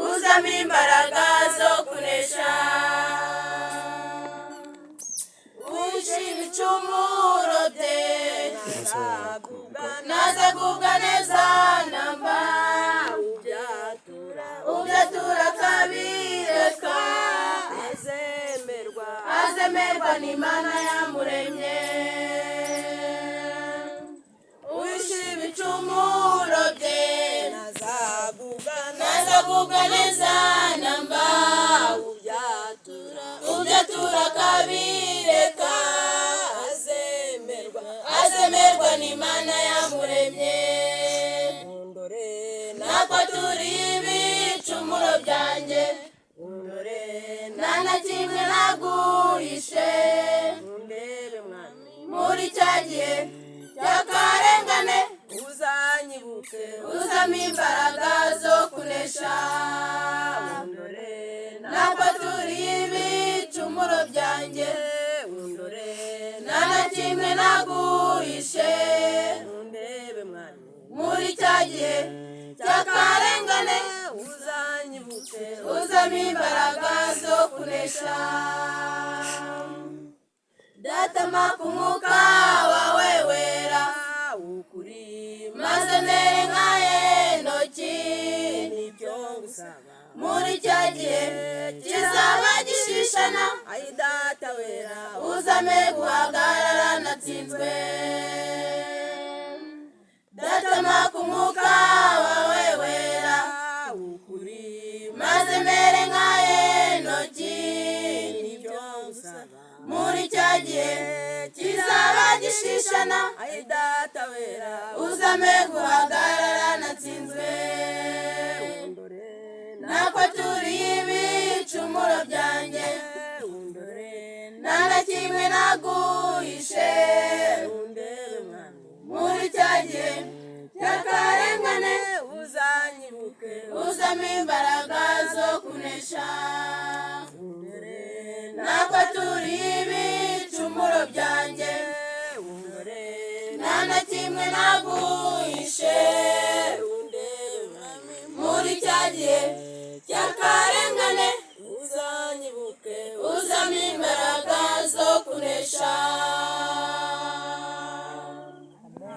uzamo imbaraga zo kunesha. Wishe ibicumuro bye ntazagubwa neza namba, ubyatura akabireka, azemerwa n'Imana yamuremye. Wishe ibicumuro bye ntazagubwa neza namba, ubyatura akabireka, azemerwa n'Imana yamuremye. Natwe turi ibicumuro byanjye, nta na kimwe naguhishe, muri cya gihe cy'akarengane uzanyibuke, uzamo imbaraga zo kunesha. Natwe turi ibicumuro byanjye, nta na kimwe naguhishe, muri cya gihe cy'akarengane uzanyibuke, uzamo imbaraga zo kunesha. Datama ku mwuka wawe wera ukuri, maze mere nka Henoki, muri cya gihe kizaba gishishana, Data wera uzame guhagarara natsinzwe. Datama ku mwuka wawe wera ukuri, maze mere nka Henoki, muri cya gihe kizaba gishishana, Data wera uzame guhagarara natsinzwe. Natwe turi ibicumuro byanjye, nta na kimwe naguhishe, muri cya gihe cy'akarengane uzanyibuke, uzamo imbaraga zo kunesha. Natwe turi ibicumuro byanjye, nta na kimwe naguhishe, muri cya gihe cy'akarengane uzanyibuke, uzamo imbaraga zo kunesha.